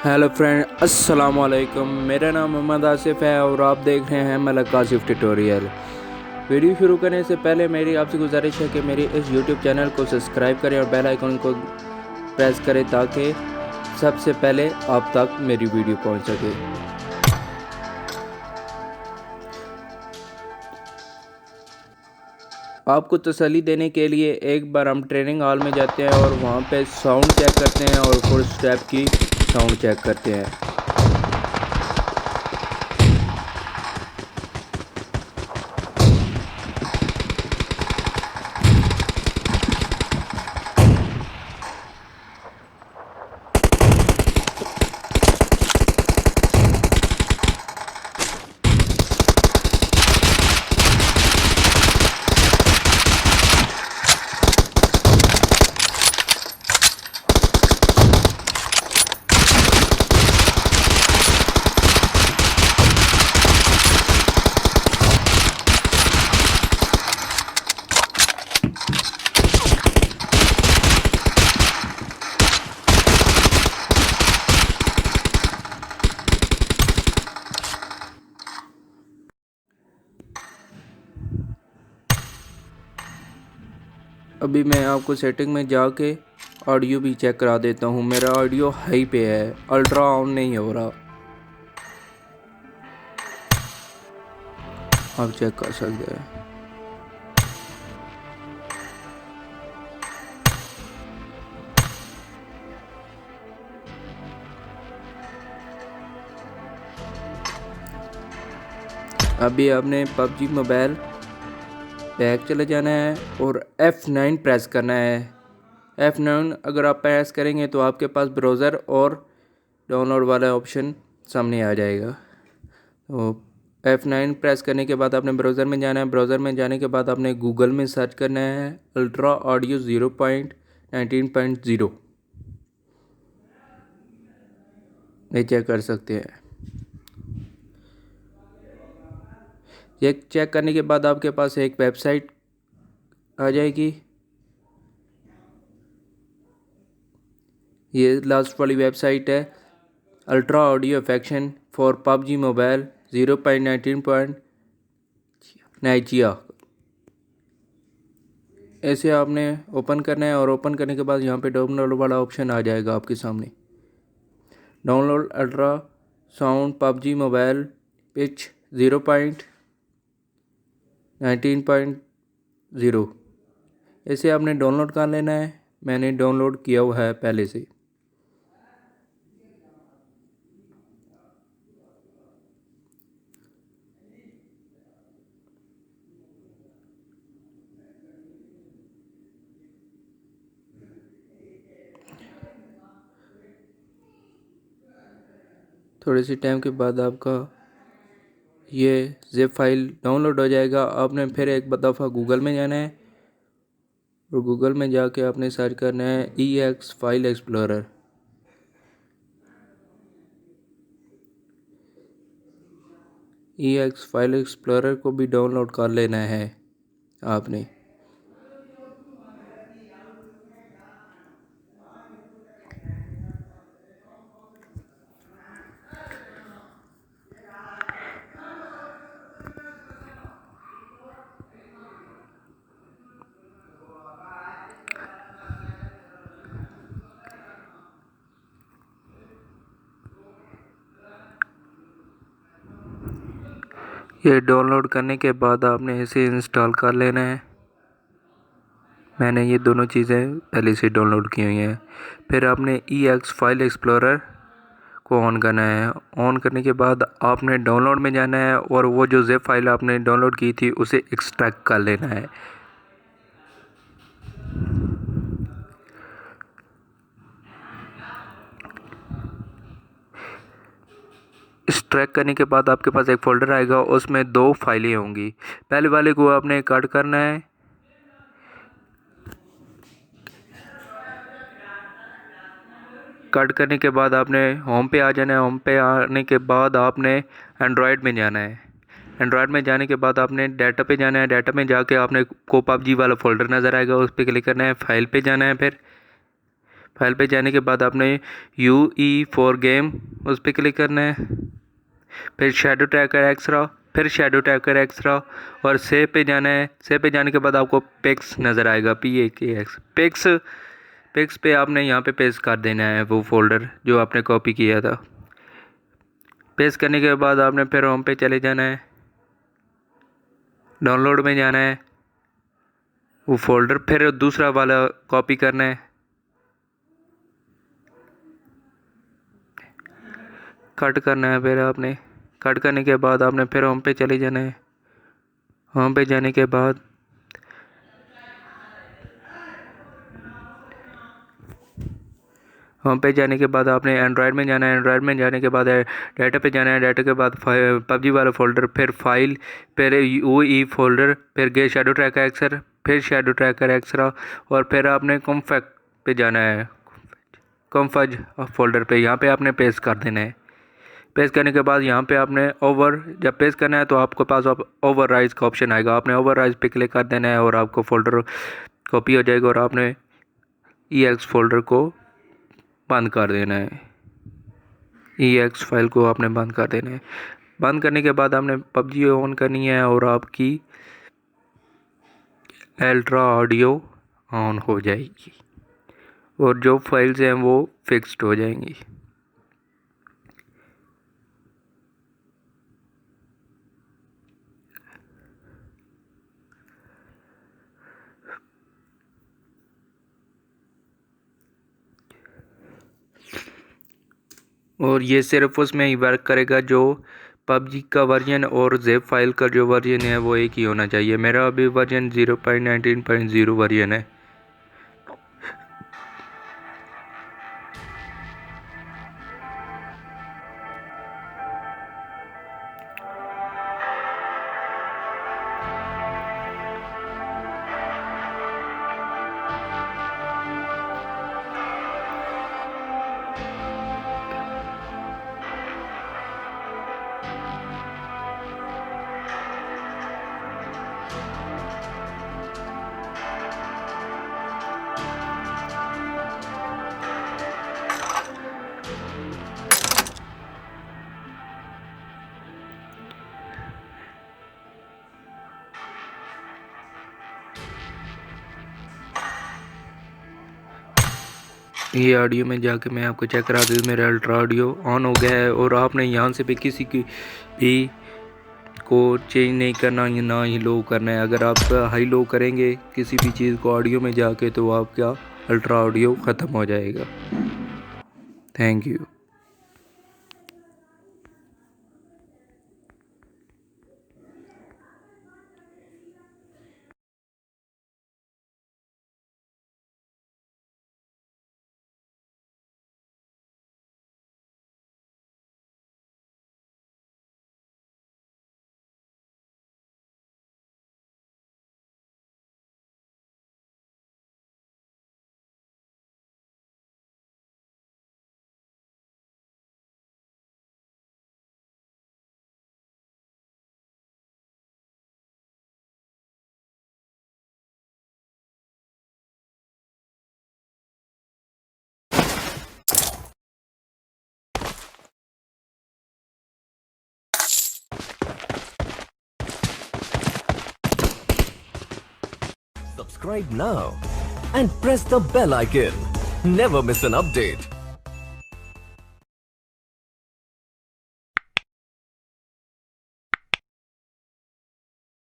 Hello friend, अस्सलाम वालेकुम। मेरा नाम मोहम्मद आसिफ है और आप देख रहे हैं मलक आसिफ ट्यूटोरियल। वीडियो शुरू करने से पहले मेरी आपसे गुजारिश है कि मेरी इस यूट्यूब चैनल को सब्सक्राइब करें और बेल आइकन को प्रेस करें ताकि सबसे पहले आप तक मेरी वीडियो पहुंच सके। आपको तसल्ली देने के लिए एक बार हम ट्रेनिंग हॉल में जाते हैं और वहां पे साउंड चेक करते हैं और फुल स्टेप की साउंड चेक करते हैं। अभी मैं आपको सेटिंग में जाके ऑडियो भी चेक करा देता हूँ। मेरा ऑडियो हाई पे है, अल्ट्रा ऑन नहीं हो रहा, आप चेक कर सकते हैं। अभी आपने पबजी मोबाइल बैक चले जाना है और F9 प्रेस करना है। F9 अगर आप प्रेस करेंगे तो आपके पास ब्राउज़र और डाउनलोड वाला ऑप्शन सामने आ जाएगा। तो F9 प्रेस करने के बाद आपने ब्राउज़र में जाना है। ब्राउज़र में जाने के बाद आपने गूगल में सर्च करना है अल्ट्रा ऑडियो 0.19.0। ये चेक कर सकते हैं। ये चेक करने के बाद आपके पास एक वेबसाइट आ जाएगी। ये लास्ट वाली वेबसाइट है अल्ट्रा ऑडियो इफेक्शन फॉर पबजी मोबाइल 0.19.9। ऐसे आपने ओपन करना है और ओपन करने के बाद यहाँ पे डाउनलोड वाला ऑप्शन आ जाएगा आपके सामने। Download ultra sound PUBG mobile pitch 0.19.0। ऐसे आपने डाउनलोड कर लेना है। मैंने डाउनलोड किया हुआ है पहले से। थोड़ी सी टाइम के बाद आपका ये ज़िप फाइल डाउनलोड हो जाएगा। आपने फिर एक दफ़ा गूगल में जाना है और गूगल में जाके आपने सर्च करना है EX file explorer. EX file explorer को भी डाउनलोड कर लेना है आपने। ये डाउनलोड करने के बाद आपने इसे इंस्टॉल कर लेना है। मैंने ये दोनों चीज़ें पहले से डाउनलोड की हुई हैं। फिर आपने EX फाइल एक्सप्लोरर को ऑन करना है। ऑन करने के बाद आपने डाउनलोड में जाना है और वो जो ज़िप फाइल आपने डाउनलोड की थी उसे एक्सट्रैक्ट कर लेना है। एक्सट्रैक्ट करने के बाद आपके पास एक फ़ोल्डर आएगा, उसमें 2 फाइलें होंगी। पहले वाले को आपने कट करना है। कट करने के बाद आपने होम पे आ जाना है। होम पे आने के बाद आपने एंड्रॉयड में जाना है। एंड्रॉयड में जाने के बाद आपने डाटा पे जाना है। डाटा में जाके आपने को पबजी वाला फ़ोल्डर नज़र आएगा, उस पर क्लिक करना है। फाइल पे जाना है। फिर फाइल पे जाने के बाद आपने UE4 गेम उस पर क्लिक करना है, फिर शेडो ट्रैकर एक्सरा, फिर शेडो ट्रैकर एक्सरा और सेव पे जाना है। सेव पे जाने के बाद आपको पिक्स नज़र आएगा, PAKX पिक्स पे आपने यहाँ पे पेस्ट कर देना है वो फोल्डर जो आपने कॉपी किया था। पेस्ट करने के बाद आपने फिर होम पे चले जाना है, डाउनलोड में जाना है, वो फोल्डर फिर दूसरा वाला कॉपी करना है, कट करना है। फिर आपने कट करने के बाद आपने फिर होम पे चले जाना है। होम पे जाने के बाद आपने एंड्रॉयड में जाना है। एंड्रॉयड में जाने के बाद डाटा पे जाना है। डाटा के बाद PUBG वाला फोल्डर, फिर फाइल, फिर UE फोल्डर, फिर गे शेडो ट्रैकर एक्सर, फिर शेडो ट्रैकर एक्सरा और फिर आपने कॉम्फैक्ट पे जाना है, कॉम्फज फोल्डर पे। यहाँ पे आपने पेस्ट कर देना है। पेस्ट करने के बाद यहाँ पे आपने जब पेस्ट करना है तो आपके पास ओवरराइज का ऑप्शन आएगा, आपने ओवरराइज पे क्लिक कर देना है और आपको फोल्डर कॉपी हो जाएगा और आपने EX फोल्डर को बंद कर देना है। EX फाइल को आपने बंद कर देना है। बंद करने के बाद आपने PUBG ऑन करनी है और आपकी अल्ट्रा ऑडियो ऑन हो जाएगी और जो फाइल्स हैं वो फिक्स्ड हो जाएंगी। और ये सिर्फ उसमें ही वर्क करेगा जो PUBG का वर्जन और ज़िप फाइल का जो वर्जन है वो एक ही होना चाहिए। मेरा अभी वर्जन 0.19.0 वर्जन है। ये ऑडियो में जाके मैं आपको चेक करा दूँ, मेरा अल्ट्रा ऑडियो ऑन हो गया है और आपने यहाँ से भी किसी की भी को चेंज नहीं करना, ना ही लो करना है। अगर आप हाई लो करेंगे किसी भी चीज़ को ऑडियो में जाके तो आपका अल्ट्रा ऑडियो ख़त्म हो जाएगा। Thank you. Subscribe now and press the bell icon. Never miss an update.